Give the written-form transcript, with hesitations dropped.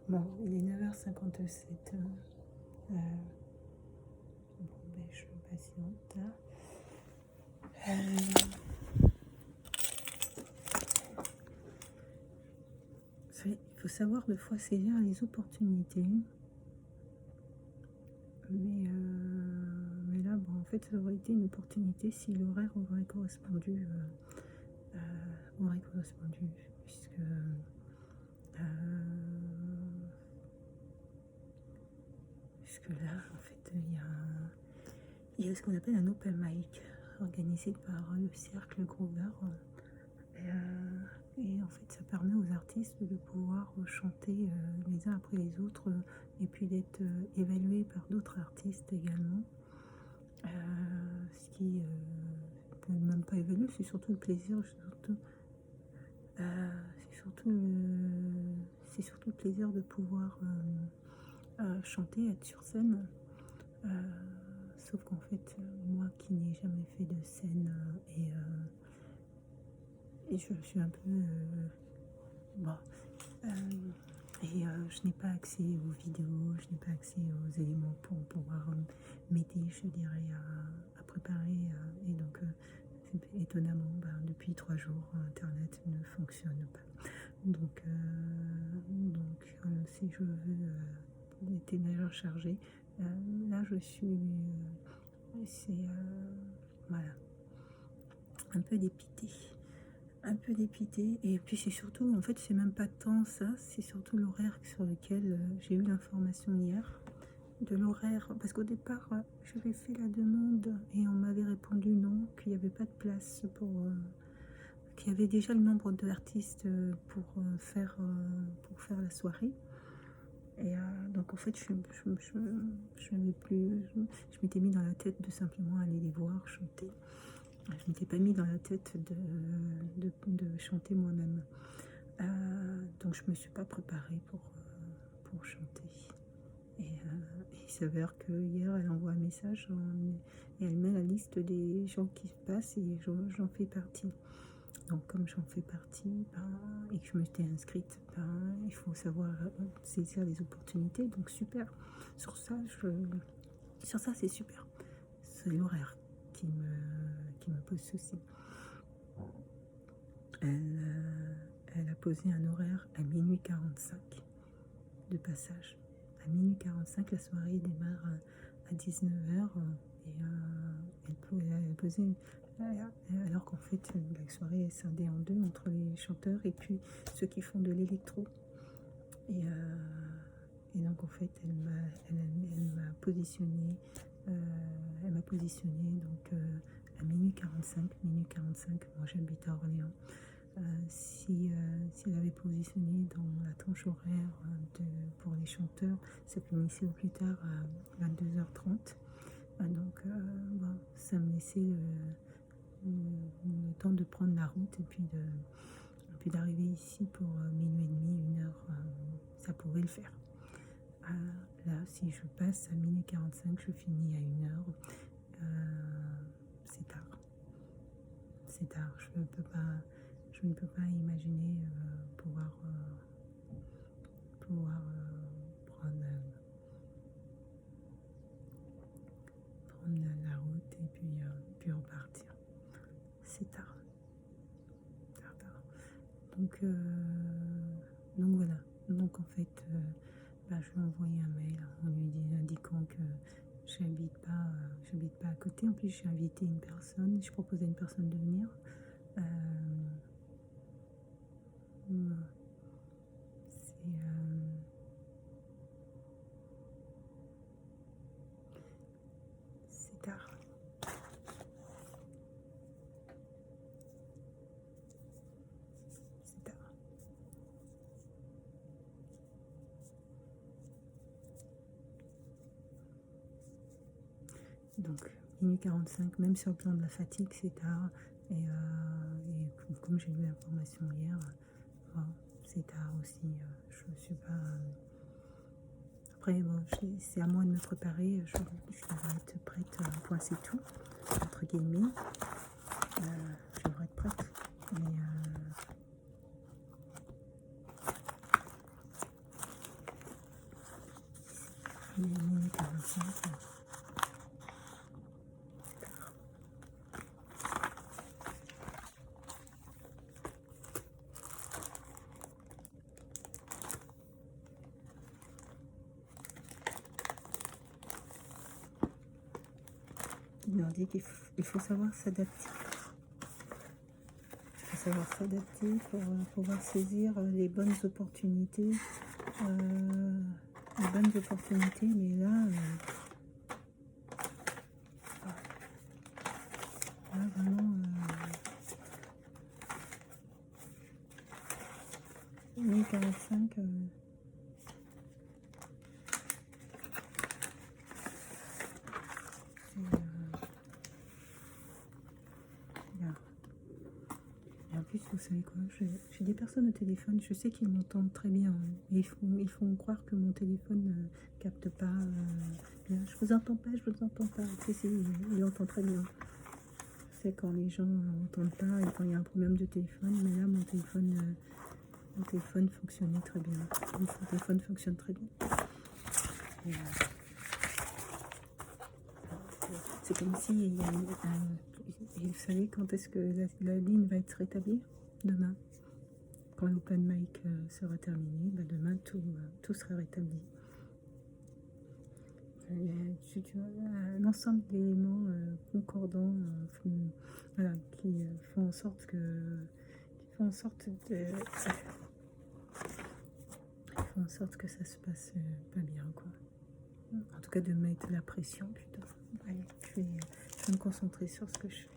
Bon, il est 9h57. Bon, ben, je patiente. Il faut savoir deux fois saisir les opportunités. Mais là, bon, en fait, ça aurait été une opportunité si l'horaire aurait correspondu, puisque là, en fait, il y a ce qu'on appelle un open mic organisé par le cercle Grover. Et en fait, ça permet aux artistes de pouvoir chanter les uns après les autres et puis d'être évalués par d'autres artistes également. Ce qui peut même pas évaluer, c'est surtout le plaisir, c'est surtout le plaisir de pouvoir chanter, être sur scène. Sauf qu'en fait, moi qui n'ai jamais fait de scène et je suis un peu bon, je n'ai pas accès aux vidéos, je n'ai pas accès aux éléments pour pouvoir m'aider, je dirais, à préparer. Et donc, étonnamment, depuis 3 jours, Internet ne fonctionne pas. Donc si je veux être téléchargé, là je suis, voilà, un peu dépitée. Et puis c'est surtout, en fait, c'est même pas tant ça, c'est surtout l'horaire sur lequel j'ai eu l'information hier. De l'horaire, parce qu'au départ, j'avais fait la demande et on m'avait répondu non, qu'il n'y avait pas de place qu'il y avait déjà le nombre d'artistes pour faire la soirée. Et donc en fait, je m'étais mis dans la tête de simplement aller les voir chanter. Je m'étais pas mis dans la tête de chanter moi-même. Donc je me suis pas préparée pour chanter. Et il s'avère que hier, elle envoie un message et elle met la liste des gens qui se passent et j'en fais partie. Donc comme j'en fais partie et que je me suis inscrite, il faut savoir saisir les opportunités. Donc super. Sur ça, c'est super. C'est l'horaire qui me pose souci. Elle a posé un horaire à minuit 45 de passage. À minuit 45, la soirée démarre à 19h et elle posait, alors qu'en fait la soirée est scindée en deux entre les chanteurs et puis ceux qui font de l'électro. Et donc en fait elle m'a positionné donc à minuit 45. Moi j'habite à Orléans. Si elle avait positionné dans la tranche horaire pour les chanteurs, ça finissait au plus tard à 22h30. Donc ça me laissait le temps de prendre la route et puis d'arriver ici pour minuit et demi, 1h, ça pouvait le faire. Là, si je passe à minuit 45, je finis à 1h. C'est tard. Je ne peux pas imaginer pouvoir prendre la route et puis repartir. C'est tard. Donc voilà. Donc en fait, je lui ai envoyé un mail en lui indiquant que j'habite pas à côté. En plus, j'ai invité une personne. Je proposais à une personne de venir. C'est tard. Donc, minuit 45, même sur le plan de la fatigue, c'est tard. Et comme j'ai eu l'information hier, c'est tard aussi. Je ne suis pas. Après, c'est à moi de me préparer. Je devrais être prête. Point, c'est tout. Entre guillemets. Je devrais être prête. Mais minuit 45. Il leur dit qu'il faut savoir s'adapter. Il faut savoir s'adapter pour pouvoir saisir les bonnes opportunités. Mais là vraiment, 1045. Et en plus, vous savez quoi, j'ai des personnes au téléphone, je sais qu'ils m'entendent très bien. Ils font croire que mon téléphone ne capte pas bien. Je vous entends pas, je vous entends pas. Si, il entend très bien. C'est quand les gens n'entendent pas et quand il y a un problème de téléphone. Mais là, mon téléphone fonctionnait très bien. Mon téléphone fonctionne très bien. C'est comme si il y a et vous savez quand est-ce que la ligne va être rétablie? Demain. Quand l'open mic sera terminé, demain tout sera rétabli. Un ensemble d'éléments concordants voilà, qui font en sorte que ça se passe pas bien, quoi. En tout cas, de mettre la pression plutôt. Allez, je vais me concentrer sur ce que je fais.